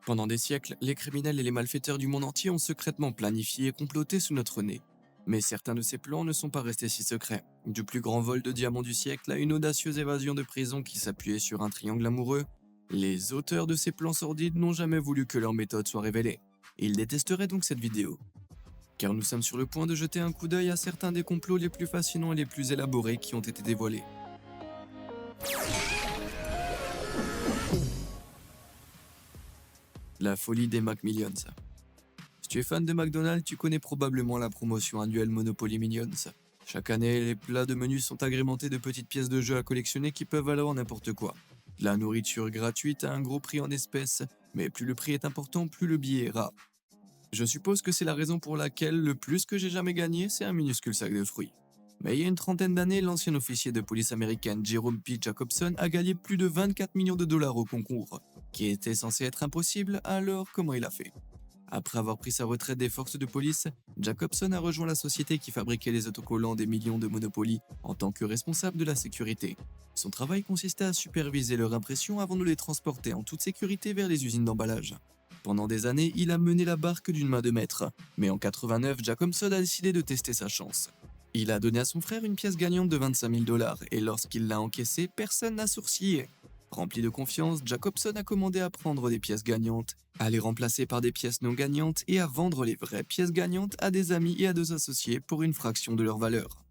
Pendant des siècles, les criminels et les malfaiteurs du monde entier ont secrètement planifié et comploté sous notre nez. Mais certains de ces plans ne sont pas restés si secrets. Du plus grand vol de diamants du siècle à une audacieuse évasion de prison qui s'appuyait sur un triangle amoureux, les auteurs de ces plans sordides n'ont jamais voulu que leur méthode soit révélée. Ils détesteraient donc cette vidéo. Car nous sommes sur le point de jeter un coup d'œil à certains des complots les plus fascinants et les plus élaborés qui ont été dévoilés. La folie des McMillions. Si tu es fan de McDonald's, tu connais probablement la promotion annuelle Monopoly Minions. Chaque année, les plats de menus sont agrémentés de petites pièces de jeu à collectionner qui peuvent valoir n'importe quoi. De la nourriture gratuite à un gros prix en espèces, mais plus le prix est important, plus le billet est rare. Je suppose que c'est la raison pour laquelle le plus que j'ai jamais gagné, c'est un minuscule sac de fruits. Mais il y a une trentaine d'années, l'ancien officier de police américaine Jerome P. Jacobson a gagné plus de 24 millions de dollars au concours, qui était censé être impossible, alors comment il a fait? Après avoir pris sa retraite des forces de police, Jacobson a rejoint la société qui fabriquait les autocollants des millions de Monopoly en tant que responsable de la sécurité. Son travail consistait à superviser leur impression avant de les transporter en toute sécurité vers les usines d'emballage. Pendant des années, il a mené la barque d'une main de maître, mais en 89, Jacobson a décidé de tester sa chance. Il a donné à son frère une pièce gagnante de 25 000 dollars et lorsqu'il l'a encaissée, personne n'a sourcillé. Rempli de confiance, Jacobson a commandé à prendre des pièces gagnantes, à les remplacer par des pièces non gagnantes et à vendre les vraies pièces gagnantes à des amis et à des associés pour une fraction de leur valeur.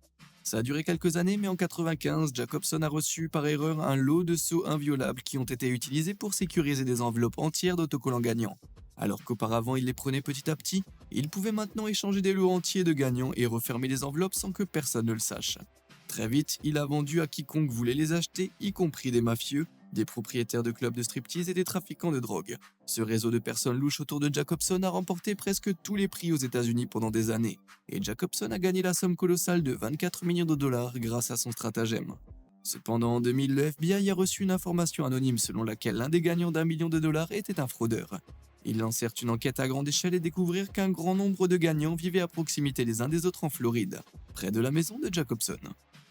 Ça a duré quelques années, mais en 95, Jacobson a reçu par erreur un lot de sceaux inviolables qui ont été utilisés pour sécuriser des enveloppes entières d'autocollants gagnants. Alors qu'auparavant il les prenait petit à petit, il pouvait maintenant échanger des lots entiers de gagnants et refermer les enveloppes sans que personne ne le sache. Très vite, il a vendu à quiconque voulait les acheter, y compris des mafieux, des propriétaires de clubs de striptease et des trafiquants de drogue. Ce réseau de personnes louches autour de Jacobson a remporté presque tous les prix aux États-Unis pendant des années, et Jacobson a gagné la somme colossale de 24 millions de dollars grâce à son stratagème. Cependant, en 2000, le FBI a reçu une information anonyme selon laquelle l'un des gagnants d'1 million de dollars était un fraudeur. Ils lancèrent une enquête à grande échelle et découvrirent qu'un grand nombre de gagnants vivaient à proximité les uns des autres en Floride, près de la maison de Jacobson.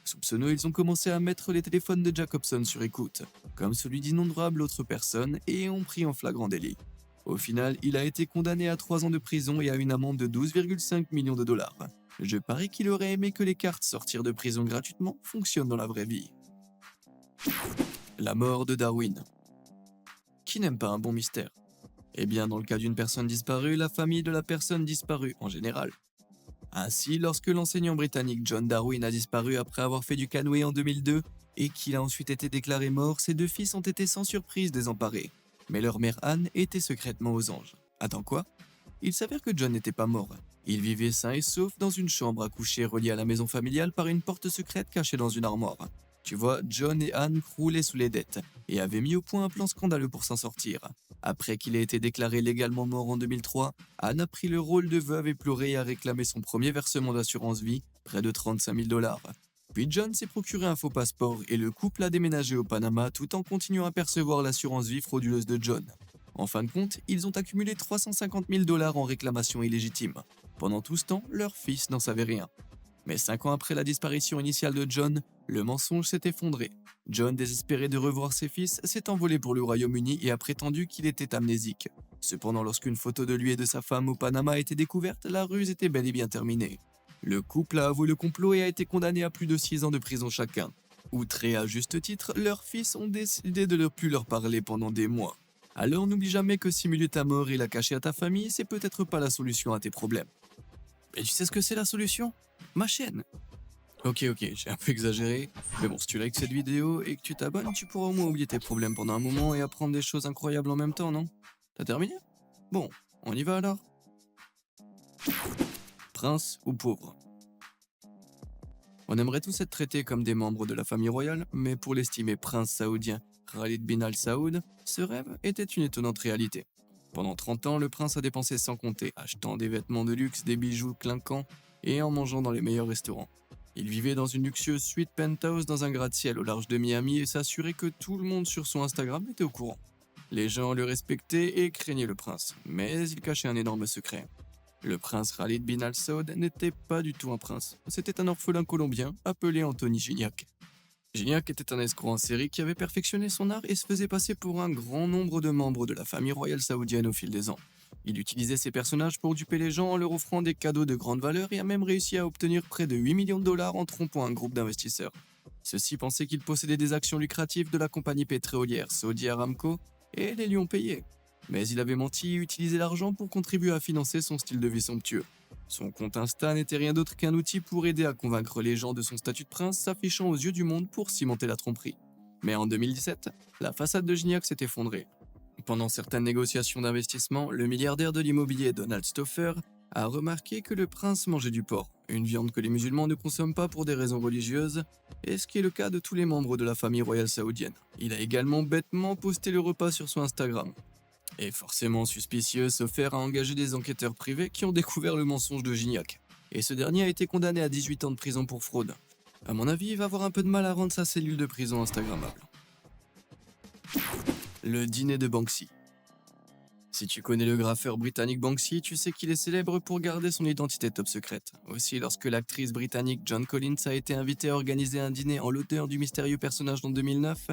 Soupçonneux, ils ont commencé à mettre les téléphones de Jacobson sur écoute, comme celui d'innombrables autres personnes, et ont pris en flagrant délit. Au final, il a été condamné à 3 ans de prison et à une amende de 12,5 millions de dollars. Je parie qu'il aurait aimé que les cartes sortir de prison gratuitement fonctionnent dans la vraie vie. La mort de Darwin. Qui n'aime pas un bon mystère? Eh bien, dans le cas d'une personne disparue, la famille de la personne disparue, en général. Ainsi, lorsque l'enseignant britannique John Darwin a disparu après avoir fait du canoë en 2002 et qu'il a ensuite été déclaré mort, ses deux fils ont été sans surprise désemparés. Mais leur mère Anne était secrètement aux anges. Attends quoi? Il s'avère que John n'était pas mort. Il vivait sain et sauf dans une chambre à coucher reliée à la maison familiale par une porte secrète cachée dans une armoire. Tu vois, John et Anne croulaient sous les dettes et avaient mis au point un plan scandaleux pour s'en sortir. Après qu'il ait été déclaré légalement mort en 2003, Anne a pris le rôle de veuve éplorée et a réclamé son premier versement d'assurance vie, près de 35 000 dollars. Puis John s'est procuré un faux passeport et le couple a déménagé au Panama tout en continuant à percevoir l'assurance vie frauduleuse de John. En fin de compte, ils ont accumulé 350 000 dollars en réclamation illégitime. Pendant tout ce temps, leur fils n'en savait rien. Mais 5 ans après la disparition initiale de John, le mensonge s'est effondré. John, désespéré de revoir ses fils, s'est envolé pour le Royaume-Uni et a prétendu qu'il était amnésique. Cependant, lorsqu'une photo de lui et de sa femme au Panama a été découverte, la ruse était bel et bien terminée. Le couple a avoué le complot et a été condamné à plus de 6 ans de prison chacun. Outrés à juste titre, leurs fils ont décidé de ne plus leur parler pendant des mois. Alors n'oublie jamais que simuler ta mort et la cacher à ta famille, c'est peut-être pas la solution à tes problèmes. Mais tu sais ce que c'est la solution? Ma chaîne. Ok, j'ai un peu exagéré, mais bon, si tu likes cette vidéo et que tu t'abonnes, tu pourras au moins oublier tes problèmes pendant un moment et apprendre des choses incroyables en même temps, non? T'as terminé? Bon, on y va alors? Prince ou pauvre? On aimerait tous être traités comme des membres de la famille royale, mais pour l'estimé prince saoudien Khalid bin Al Saoud, ce rêve était une étonnante réalité. Pendant 30 ans, le prince a dépensé sans compter, achetant des vêtements de luxe, des bijoux clinquants et en mangeant dans les meilleurs restaurants. Il vivait dans une luxueuse suite penthouse dans un gratte-ciel au large de Miami et s'assurait que tout le monde sur son Instagram était au courant. Les gens le respectaient et craignaient le prince, mais il cachait un énorme secret. Le prince Khalid bin Al Saoud n'était pas du tout un prince, c'était un orphelin colombien appelé Anthony Gignac. Gignac était un escroc en série qui avait perfectionné son art et se faisait passer pour un grand nombre de membres de la famille royale saoudienne au fil des ans. Il utilisait ses personnages pour duper les gens en leur offrant des cadeaux de grande valeur et a même réussi à obtenir près de 8 millions de dollars en trompant un groupe d'investisseurs. Ceux-ci pensaient qu'il possédait des actions lucratives de la compagnie pétrolière Saudi Aramco et les lui ont payé. Mais il avait menti et utilisé l'argent pour contribuer à financer son style de vie somptueux. Son compte Insta n'était rien d'autre qu'un outil pour aider à convaincre les gens de son statut de prince, s'affichant aux yeux du monde pour cimenter la tromperie. Mais en 2017, la façade de Gignac s'est effondrée. Pendant certaines négociations d'investissement, le milliardaire de l'immobilier Donald Stoffer a remarqué que le prince mangeait du porc, une viande que les musulmans ne consomment pas pour des raisons religieuses, et ce qui est le cas de tous les membres de la famille royale saoudienne. Il a également bêtement posté le repas sur son Instagram. Et forcément suspicieux, Stoffer a engagé des enquêteurs privés qui ont découvert le mensonge de Gignac. Et ce dernier a été condamné à 18 ans de prison pour fraude. À mon avis, il va avoir un peu de mal à rendre sa cellule de prison instagrammable. Le dîner de Banksy. Si tu connais le graffeur britannique Banksy, tu sais qu'il est célèbre pour garder son identité top secrète. Aussi, lorsque l'actrice britannique Joan Collins a été invitée à organiser un dîner en l'honneur du mystérieux personnage en 2009,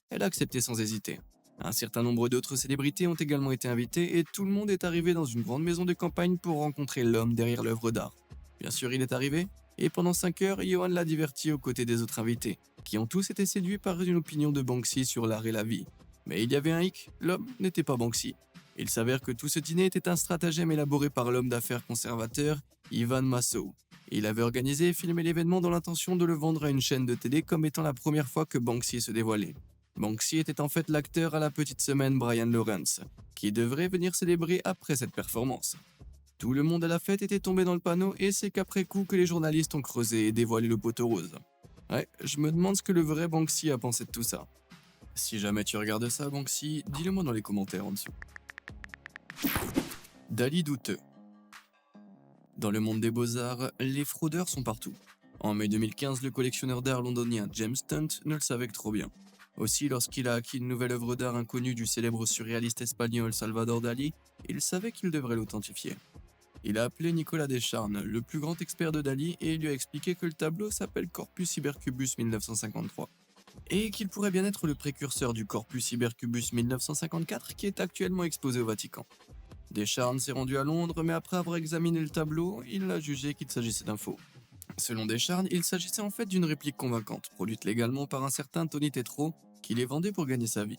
elle a accepté sans hésiter. Un certain nombre d'autres célébrités ont également été invitées et tout le monde est arrivé dans une grande maison de campagne pour rencontrer l'homme derrière l'œuvre d'art. Bien sûr, il est arrivé, et pendant 5 heures, Johan l'a diverti aux côtés des autres invités, qui ont tous été séduits par une opinion de Banksy sur l'art et la vie. Mais il y avait un hic, l'homme n'était pas Banksy. Il s'avère que tout ce dîner était un stratagème élaboré par l'homme d'affaires conservateur, Ivan Massow. Il avait organisé et filmé l'événement dans l'intention de le vendre à une chaîne de télé comme étant la première fois que Banksy se dévoilait. Banksy était en fait l'acteur à la petite semaine Brian Lawrence, qui devrait venir célébrer après cette performance. Tout le monde à la fête était tombé dans le panneau et c'est qu'après coup que les journalistes ont creusé et dévoilé le poteau rose. Ouais, je me demande ce que le vrai Banksy a pensé de tout ça. Si jamais tu regardes ça, Banksy, dis-le moi dans les commentaires en dessous. Dali douteux. Dans le monde des beaux-arts, les fraudeurs sont partout. En mai 2015, le collectionneur d'art londonien James Stunt ne le savait que trop bien. Aussi, lorsqu'il a acquis une nouvelle œuvre d'art inconnue du célèbre surréaliste espagnol Salvador Dali, il savait qu'il devrait l'authentifier. Il a appelé Nicolas Descharnes, le plus grand expert de Dali, et lui a expliqué que le tableau s'appelle Corpus Ibercubus 1953, et qu'il pourrait bien être le précurseur du Corpus Ibercubus 1954 qui est actuellement exposé au Vatican. Descharnes s'est rendu à Londres, mais après avoir examiné le tableau, il a jugé qu'il s'agissait d'un faux. Selon Descharnes, il s'agissait en fait d'une réplique convaincante, produite légalement par un certain Tony Tetreault, qui les vendait pour gagner sa vie.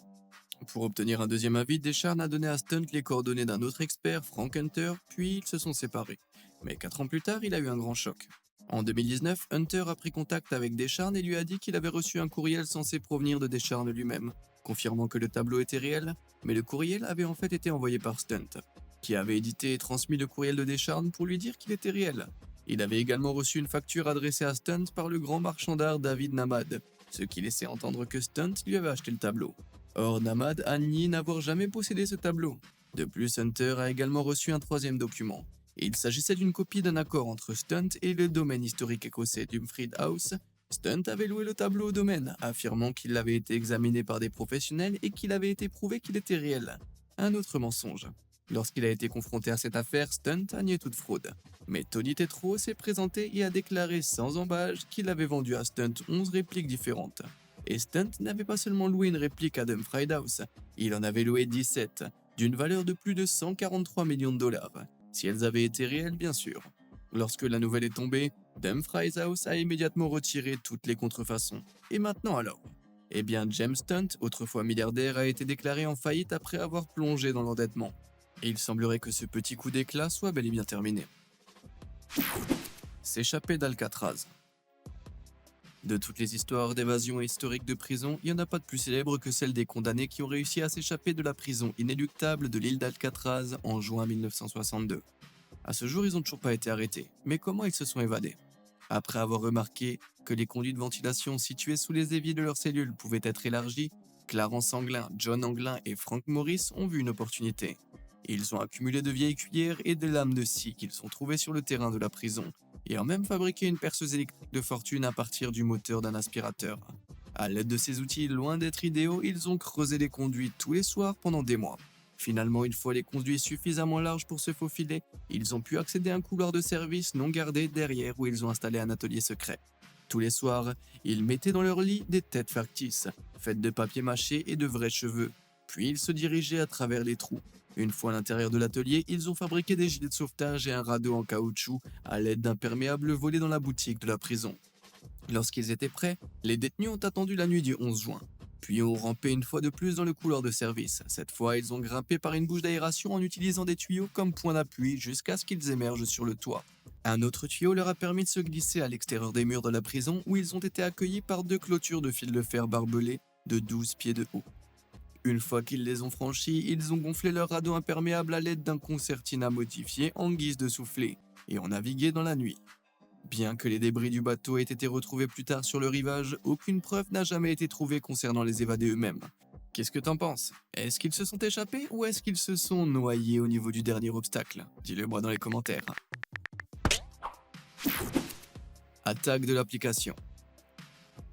Pour obtenir un deuxième avis, Descharnes a donné à Stunt les coordonnées d'un autre expert, Frank Hunter, puis ils se sont séparés. Mais 4 ans plus tard, il a eu un grand choc. En 2019, Hunter a pris contact avec Descharnes et lui a dit qu'il avait reçu un courriel censé provenir de Descharnes lui-même, confirmant que le tableau était réel, mais le courriel avait en fait été envoyé par Stunt, qui avait édité et transmis le courriel de Descharnes pour lui dire qu'il était réel. Il avait également reçu une facture adressée à Stunt par le grand marchand d'art David Namad, ce qui laissait entendre que Stunt lui avait acheté le tableau. Or, Namad a nié n'avoir jamais possédé ce tableau. De plus, Hunter a également reçu un troisième document. Il s'agissait d'une copie d'un accord entre Stunt et le domaine historique écossais d'Umfried House. Stunt avait loué le tableau au domaine, affirmant qu'il avait été examiné par des professionnels et qu'il avait été prouvé qu'il était réel. Un autre mensonge. Lorsqu'il a été confronté à cette affaire, Stunt a nié toute fraude. Mais Tony Tetreault s'est présenté et a déclaré sans embâche qu'il avait vendu à Stunt 11 répliques différentes. Et Stunt n'avait pas seulement loué une réplique à Dumfries House, il en avait loué 17, d'une valeur de plus de 143 millions de dollars, si elles avaient été réelles bien sûr. Lorsque la nouvelle est tombée, Dumfries House a immédiatement retiré toutes les contrefaçons. Et maintenant alors? Eh bien James Stunt, autrefois milliardaire, a été déclaré en faillite après avoir plongé dans l'endettement. Et il semblerait que ce petit coup d'éclat soit bel et bien terminé. S'échapper d'Alcatraz. De toutes les histoires d'évasion historique de prison, il n'y en a pas de plus célèbre que celle des condamnés qui ont réussi à s'échapper de la prison inéluctable de l'île d'Alcatraz en juin 1962. À ce jour, ils n'ont toujours pas été arrêtés, mais comment ils se sont évadés? Après avoir remarqué que les conduits de ventilation situés sous les éviers de leurs cellules pouvaient être élargis, Clarence Anglin, John Anglin et Frank Morris ont vu une opportunité. Ils ont accumulé de vieilles cuillères et des lames de scie qu'ils ont trouvées sur le terrain de la prison, et ont même fabriqué une perceuse électrique de fortune à partir du moteur d'un aspirateur. À l'aide de ces outils loin d'être idéaux, ils ont creusé les conduits tous les soirs pendant des mois. Finalement, une fois les conduits suffisamment larges pour se faufiler, ils ont pu accéder à un couloir de service non gardé derrière où ils ont installé un atelier secret. Tous les soirs, ils mettaient dans leur lit des têtes factices, faites de papier mâché et de vrais cheveux. Puis ils se dirigeaient à travers les trous. Une fois à l'intérieur de l'atelier, ils ont fabriqué des gilets de sauvetage et un radeau en caoutchouc à l'aide d'imperméables volés dans la boutique de la prison. Lorsqu'ils étaient prêts, les détenus ont attendu la nuit du 11 juin. Puis ont rampé une fois de plus dans le couloir de service. Cette fois, ils ont grimpé par une bouche d'aération en utilisant des tuyaux comme point d'appui jusqu'à ce qu'ils émergent sur le toit. Un autre tuyau leur a permis de se glisser à l'extérieur des murs de la prison où ils ont été accueillis par 2 clôtures de fil de fer barbelés de 12 pieds de haut. Une fois qu'ils les ont franchis, ils ont gonflé leur radeau imperméable à l'aide d'un concertina modifié en guise de soufflet et ont navigué dans la nuit. Bien que les débris du bateau aient été retrouvés plus tard sur le rivage, aucune preuve n'a jamais été trouvée concernant les évadés eux-mêmes. Qu'est-ce que t'en penses? Est-ce qu'ils se sont échappés ou est-ce qu'ils se sont noyés au niveau du dernier obstacle? Dis-le moi dans les commentaires. Attaque de l'application.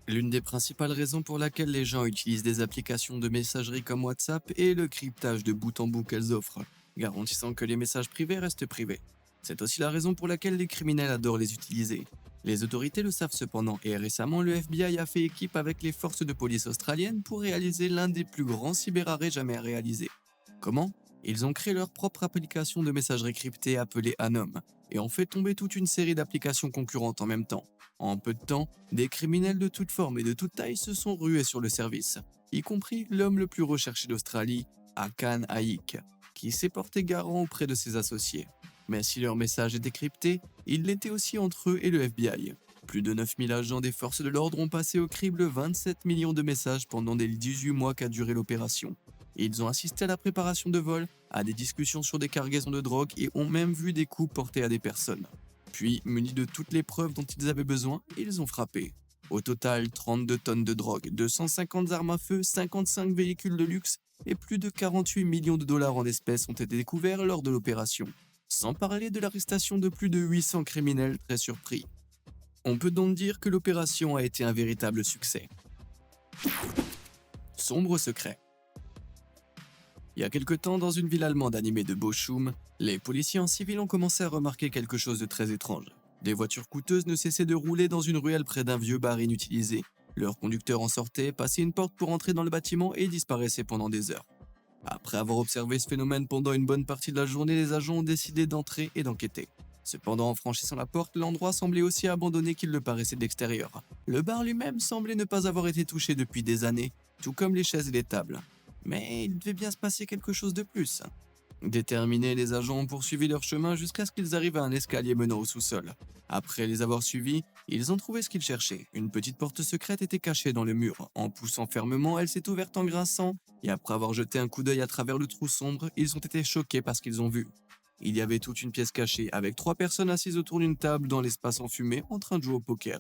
L'une des principales raisons pour laquelle les gens utilisent des applications de messagerie comme WhatsApp est le cryptage de bout en bout qu'elles offrent, garantissant que les messages privés restent privés. C'est aussi la raison pour laquelle les criminels adorent les utiliser. Les autorités le savent cependant et récemment le FBI a fait équipe avec les forces de police australiennes pour réaliser l'un des plus grands cyberarrêts jamais réalisés. Comment? Ils ont créé leur propre application de messagerie cryptée appelée Anom et ont fait tomber toute une série d'applications concurrentes en même temps. En peu de temps, des criminels de toutes formes et de toutes tailles se sont rués sur le service, y compris l'homme le plus recherché d'Australie, Hakan Ayik, qui s'est porté garant auprès de ses associés. Mais si leur message était crypté, il l'était aussi entre eux et le FBI. Plus de 9000 agents des forces de l'ordre ont passé au crible 27 millions de messages pendant les 18 mois qu'a duré l'opération. Ils ont assisté à la préparation de vols, à des discussions sur des cargaisons de drogue et ont même vu des coups portés à des personnes. Puis, munis de toutes les preuves dont ils avaient besoin, ils ont frappé. Au total, 32 tonnes de drogue, 250 armes à feu, 55 véhicules de luxe et plus de 48 millions de dollars en espèces ont été découverts lors de l'opération. Sans parler de l'arrestation de plus de 800 criminels très surpris. On peut donc dire que l'opération a été un véritable succès. Sombre secret. Il y a quelque temps, dans une ville allemande animée de Bochum, les policiers en civil ont commencé à remarquer quelque chose de très étrange. Des voitures coûteuses ne cessaient de rouler dans une ruelle près d'un vieux bar inutilisé. Leur conducteur en sortait, passait une porte pour entrer dans le bâtiment et disparaissait pendant des heures. Après avoir observé ce phénomène pendant une bonne partie de la journée, les agents ont décidé d'entrer et d'enquêter. Cependant, en franchissant la porte, l'endroit semblait aussi abandonné qu'il le paraissait de l'extérieur. Le bar lui-même semblait ne pas avoir été touché depuis des années, tout comme les chaises et les tables. Mais il devait bien se passer quelque chose de plus. Déterminés, les agents ont poursuivi leur chemin jusqu'à ce qu'ils arrivent à un escalier menant au sous-sol. Après les avoir suivis, ils ont trouvé ce qu'ils cherchaient. Une petite porte secrète était cachée dans le mur. En poussant fermement, elle s'est ouverte en grinçant, et après avoir jeté un coup d'œil à travers le trou sombre, ils ont été choqués par ce qu'ils ont vu. Il y avait toute une pièce cachée, avec 3 personnes assises autour d'une table dans l'espace enfumé, en train de jouer au poker.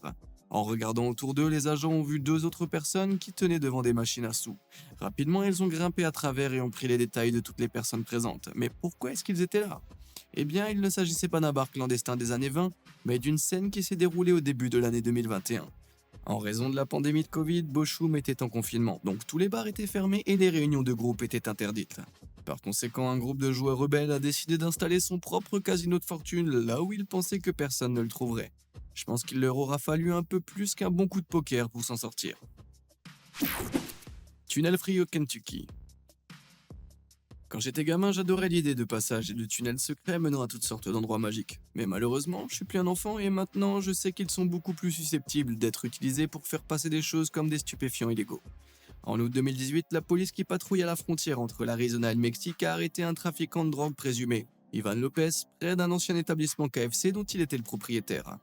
En regardant autour d'eux, les agents ont vu 2 autres personnes qui tenaient devant des machines à sous. Rapidement, ils ont grimpé à travers et ont pris les détails de toutes les personnes présentes. Mais pourquoi est-ce qu'ils étaient là? Eh bien, il ne s'agissait pas d'un bar clandestin des années 20, mais d'une scène qui s'est déroulée au début de l'année 2021. En raison de la pandémie de Covid, Bochum était en confinement, donc tous les bars étaient fermés et les réunions de groupe étaient interdites. Par conséquent, un groupe de joueurs rebelles a décidé d'installer son propre casino de fortune là où ils pensaient que personne ne le trouverait. Je pense qu'il leur aura fallu un peu plus qu'un bon coup de poker pour s'en sortir. Tunnel Free au Kentucky. Quand j'étais gamin, j'adorais l'idée de passages et de tunnels secrets menant à toutes sortes d'endroits magiques. Mais malheureusement, je suis plus un enfant et maintenant je sais qu'ils sont beaucoup plus susceptibles d'être utilisés pour faire passer des choses comme des stupéfiants illégaux. En août 2018, la police qui patrouille à la frontière entre l'Arizona et le Mexique a arrêté un trafiquant de drogue présumé, Ivan Lopez, près d'un ancien établissement KFC dont il était le propriétaire.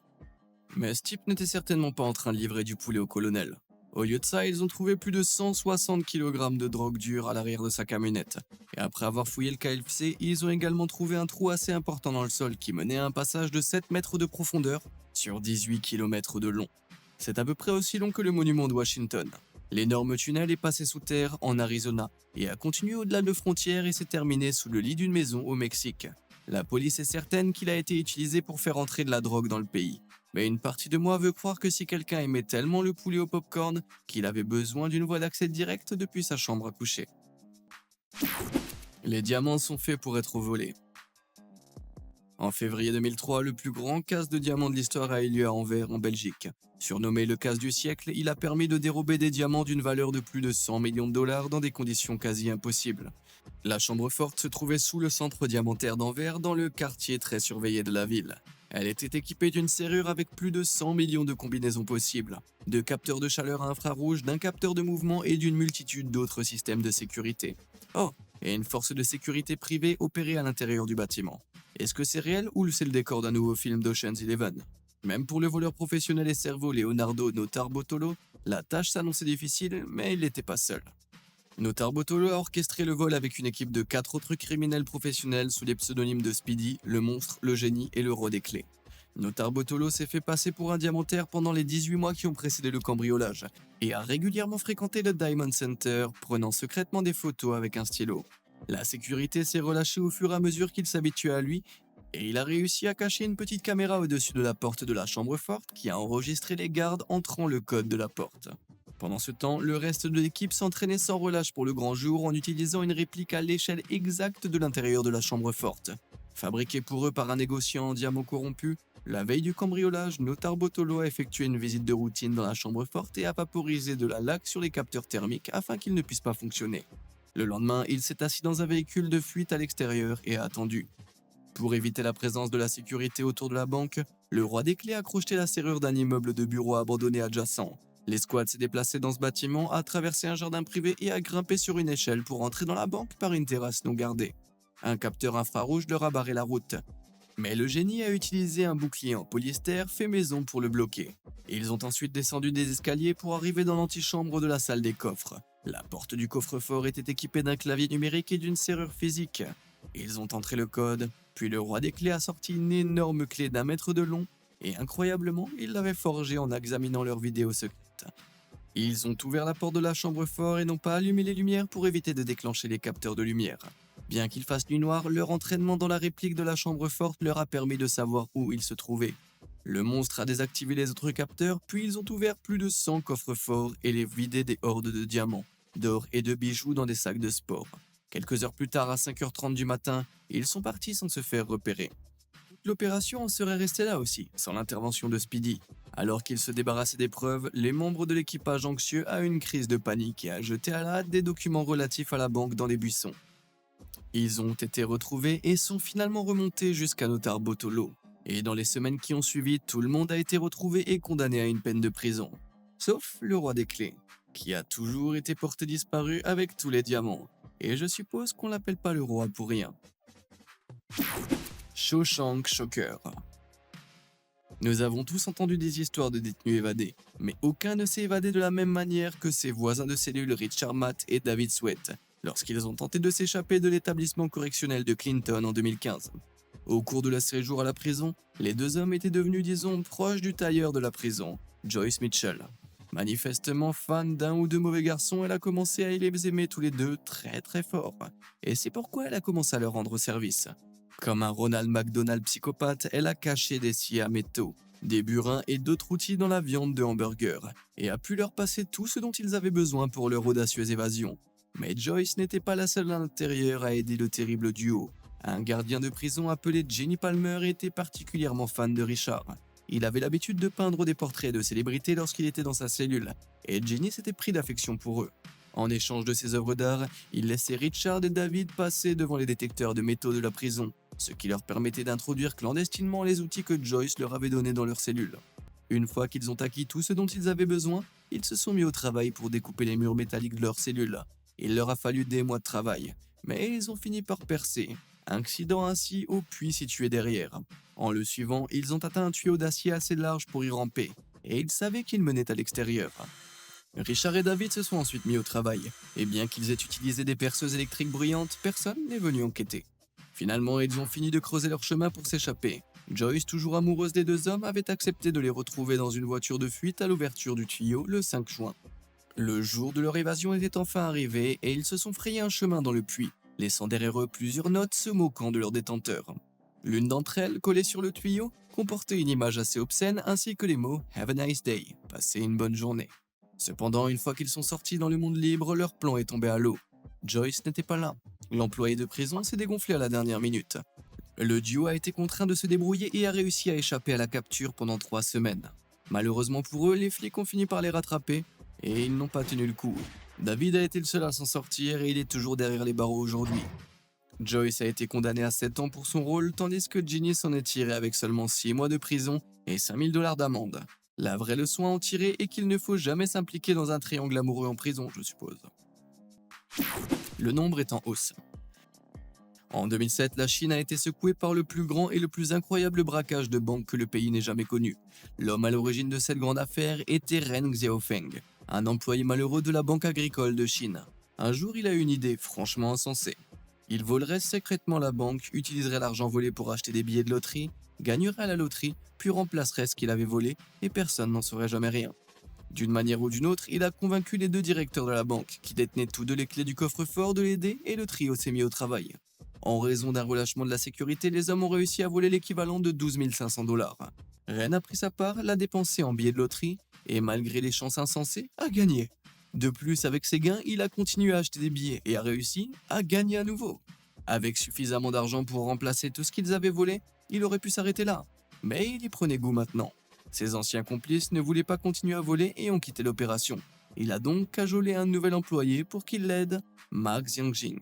Mais ce type n'était certainement pas en train de livrer du poulet au colonel. Au lieu de ça, ils ont trouvé plus de 160 kg de drogue dure à l'arrière de sa camionnette. Et après avoir fouillé le KFC, ils ont également trouvé un trou assez important dans le sol qui menait à un passage de 7 mètres de profondeur sur 18 km de long. C'est à peu près aussi long que le monument de Washington. L'énorme tunnel est passé sous terre en Arizona et a continué au-delà de frontières et s'est terminé sous le lit d'une maison au Mexique. La police est certaine qu'il a été utilisé pour faire entrer de la drogue dans le pays. Mais une partie de moi veut croire que si quelqu'un aimait tellement le poulet au popcorn qu'il avait besoin d'une voie d'accès directe depuis sa chambre à coucher. Les diamants sont faits pour être volés. En février 2003, le plus grand casse de diamants de l'histoire a eu lieu à Anvers, en Belgique. Surnommé le casse du siècle, il a permis de dérober des diamants d'une valeur de plus de 100 millions de dollars dans des conditions quasi impossibles. La chambre forte se trouvait sous le centre diamantaire d'Anvers, dans le quartier très surveillé de la ville. Elle était équipée d'une serrure avec plus de 100 millions de combinaisons possibles, de capteurs de chaleur à infrarouge, d'un capteur de mouvement et d'une multitude d'autres systèmes de sécurité. Oh, et une force de sécurité privée opérait à l'intérieur du bâtiment. Est-ce que c'est réel ou c'est le décor d'un nouveau film d'Ocean's Eleven? Même pour le voleur professionnel et cerveau Leonardo Notarbartolo, la tâche s'annonçait difficile, mais il n'était pas seul. Notarbartolo a orchestré le vol avec une équipe de 4 autres criminels professionnels sous les pseudonymes de Speedy, le monstre, le génie et le roi des clés. Notarbartolo s'est fait passer pour un diamantaire pendant les 18 mois qui ont précédé le cambriolage et a régulièrement fréquenté le Diamond Center, prenant secrètement des photos avec un stylo. La sécurité s'est relâchée au fur et à mesure qu'il s'habituait à lui, et il a réussi à cacher une petite caméra au-dessus de la porte de la chambre forte qui a enregistré les gardes entrant le code de la porte. Pendant ce temps, le reste de l'équipe s'entraînait sans relâche pour le grand jour en utilisant une réplique à l'échelle exacte de l'intérieur de la chambre forte. Fabriquée pour eux par un négociant en diamants corrompus, la veille du cambriolage, Notarbartolo a effectué une visite de routine dans la chambre forte et a vaporisé de la laque sur les capteurs thermiques afin qu'ils ne puissent pas fonctionner. Le lendemain, il s'est assis dans un véhicule de fuite à l'extérieur et a attendu. Pour éviter la présence de la sécurité autour de la banque, le roi des clés a crocheté la serrure d'un immeuble de bureaux abandonné adjacent. L'escouade s'est déplacée dans ce bâtiment, a traversé un jardin privé et a grimpé sur une échelle pour entrer dans la banque par une terrasse non gardée. Un capteur infrarouge leur a barré la route. Mais le génie a utilisé un bouclier en polyester fait maison pour le bloquer. Ils ont ensuite descendu des escaliers pour arriver dans l'antichambre de la salle des coffres. La porte du coffre-fort était équipée d'un clavier numérique et d'une serrure physique. Ils ont entré le code, puis le roi des clés a sorti une énorme clé d'1 mètre de long, et incroyablement, il l'avait forgée en examinant leur vidéo secrète. Ils ont ouvert la porte de la chambre fort et n'ont pas allumé les lumières pour éviter de déclencher les capteurs de lumière. Bien qu'il fasse nuit noire, leur entraînement dans la réplique de la chambre forte leur a permis de savoir où ils se trouvaient. Le monstre a désactivé les autres capteurs, puis ils ont ouvert plus de 100 coffres forts et les vidé des hordes de diamants, d'or et de bijoux dans des sacs de sport. Quelques heures plus tard, à 5h30 du matin, ils sont partis sans se faire repérer. Toute l'opération en serait restée là aussi, sans l'intervention de Speedy. Alors qu'ils se débarrassaient des preuves, les membres de l'équipage anxieux a eu une crise de panique et a jeté à la hâte des documents relatifs à la banque dans les buissons. Ils ont été retrouvés et sont finalement remontés jusqu'à Notarbartolo. Et dans les semaines qui ont suivi, tout le monde a été retrouvé et condamné à une peine de prison. Sauf le roi des clés, qui a toujours été porté disparu avec tous les diamants. Et je suppose qu'on l'appelle pas le roi pour rien. Shawshank Shocker. Nous avons tous entendu des histoires de détenus évadés, mais aucun ne s'est évadé de la même manière que ses voisins de cellule Richard Matt et David Sweat, lorsqu'ils ont tenté de s'échapper de l'établissement correctionnel de Clinton en 2015. Au cours de leur séjour à la prison, les deux hommes étaient devenus, disons, proches du tailleur de la prison, Joyce Mitchell. Manifestement fan d'un ou deux mauvais garçons, elle a commencé à les aimer tous les deux très très fort. Et c'est pourquoi elle a commencé à leur rendre service. Comme un Ronald McDonald psychopathe, elle a caché des scies à métaux, des burins et d'autres outils dans la viande de hamburger, et a pu leur passer tout ce dont ils avaient besoin pour leur audacieuse évasion. Mais Joyce n'était pas la seule à l'intérieur à aider le terrible duo. Un gardien de prison appelé Jenny Palmer était particulièrement fan de Richard. Il avait l'habitude de peindre des portraits de célébrités lorsqu'il était dans sa cellule, et Jenny s'était pris d'affection pour eux. En échange de ses œuvres d'art, il laissait Richard et David passer devant les détecteurs de métaux de la prison, ce qui leur permettait d'introduire clandestinement les outils que Joyce leur avait donnés dans leur cellule. Une fois qu'ils ont acquis tout ce dont ils avaient besoin, ils se sont mis au travail pour découper les murs métalliques de leur cellule. Il leur a fallu des mois de travail, mais ils ont fini par percer, accident ainsi au puits situé derrière. En le suivant, ils ont atteint un tuyau d'acier assez large pour y ramper, et ils savaient qu'il menait à l'extérieur. Richard et David se sont ensuite mis au travail, et bien qu'ils aient utilisé des perceuses électriques bruyantes, personne n'est venu enquêter. Finalement, ils ont fini de creuser leur chemin pour s'échapper. Joyce, toujours amoureuse des deux hommes, avait accepté de les retrouver dans une voiture de fuite à l'ouverture du tuyau le 5 juin. Le jour de leur évasion était enfin arrivé et ils se sont frayé un chemin dans le puits, laissant derrière eux plusieurs notes se moquant de leur détenteur. L'une d'entre elles, collée sur le tuyau, comportait une image assez obscène ainsi que les mots « Have a nice day », passez une bonne journée. Cependant, une fois qu'ils sont sortis dans le monde libre, leur plan est tombé à l'eau. Joyce n'était pas là. L'employé de prison s'est dégonflé à la dernière minute. Le duo a été contraint de se débrouiller et a réussi à échapper à la capture pendant 3 semaines. Malheureusement pour eux, les flics ont fini par les rattraper et ils n'ont pas tenu le coup. David a été le seul à s'en sortir et il est toujours derrière les barreaux aujourd'hui. Joyce a été condamné à 7 ans pour son rôle, tandis que Ginny s'en est tiré avec seulement 6 mois de prison et 5 000 $ d'amende. La vraie leçon à en tirer est qu'il ne faut jamais s'impliquer dans un triangle amoureux en prison, je suppose. Le nombre est en hausse. En 2007, la Chine a été secouée par le plus grand et le plus incroyable braquage de banque que le pays n'ait jamais connu. L'homme à l'origine de cette grande affaire était Ren Xiaofeng, un employé malheureux de la Banque agricole de Chine. Un jour, il a eu une idée franchement insensée. Il volerait secrètement la banque, utiliserait l'argent volé pour acheter des billets de loterie, gagnerait à la loterie, puis remplacerait ce qu'il avait volé et personne n'en saurait jamais rien. D'une manière ou d'une autre, il a convaincu les 2 directeurs de la banque, qui détenaient tous deux les clés du coffre-fort, de l'aider et le trio s'est mis au travail. En raison d'un relâchement de la sécurité, les hommes ont réussi à voler l'équivalent de 12 500 $. Ren a pris sa part, l'a dépensé en billets de loterie et, malgré les chances insensées, a gagné. De plus, avec ses gains, il a continué à acheter des billets et a réussi à gagner à nouveau. Avec suffisamment d'argent pour remplacer tout ce qu'ils avaient volé, il aurait pu s'arrêter là. Mais il y prenait goût maintenant. Ses anciens complices ne voulaient pas continuer à voler et ont quitté l'opération. Il a donc cajolé un nouvel employé pour qu'il l'aide, Mark Xiangjing.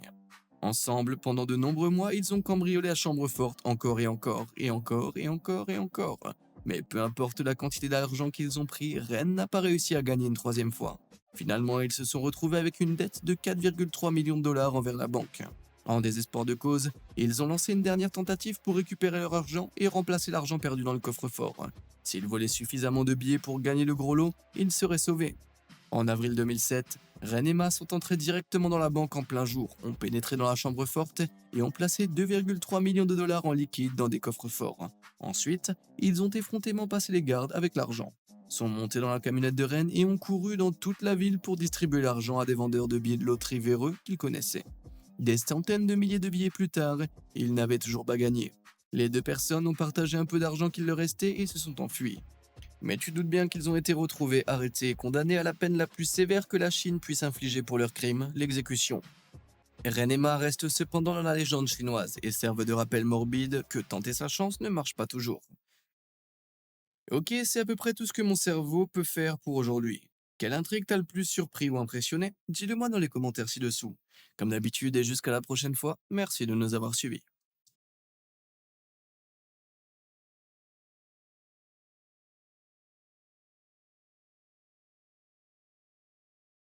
Ensemble, pendant de nombreux mois, ils ont cambriolé la chambre forte encore et encore, et encore et encore et encore. Mais peu importe la quantité d'argent qu'ils ont pris, Ren n'a pas réussi à gagner une 3e fois. Finalement, ils se sont retrouvés avec une dette de 4,3 millions de dollars envers la banque. En désespoir de cause, ils ont lancé une dernière tentative pour récupérer leur argent et remplacer l'argent perdu dans le coffre-fort. S'ils volaient suffisamment de billets pour gagner le gros lot, ils seraient sauvés. En avril 2007, Ren et Ma sont entrés directement dans la banque en plein jour, ont pénétré dans la chambre forte et ont placé 2,3 millions de dollars en liquide dans des coffres forts. Ensuite, ils ont effrontément passé les gardes avec l'argent, sont montés dans la camionnette de Ren et ont couru dans toute la ville pour distribuer l'argent à des vendeurs de billets de loterie véreux qu'ils connaissaient. Des centaines de milliers de billets plus tard, ils n'avaient toujours pas gagné. Les 2 personnes ont partagé un peu d'argent qu'il leur restait et se sont enfuis. Mais tu doutes bien qu'ils ont été retrouvés, arrêtés et condamnés à la peine la plus sévère que la Chine puisse infliger pour leur crime, l'exécution. Ren et Ma restent cependant dans la légende chinoise et servent de rappel morbide que tenter sa chance ne marche pas toujours. Ok, c'est à peu près tout ce que mon cerveau peut faire pour aujourd'hui. Quelle intrigue t'a le plus surpris ou impressionné? Dis-le moi dans les commentaires ci-dessous. Comme d'habitude et jusqu'à la prochaine fois, merci de nous avoir suivis.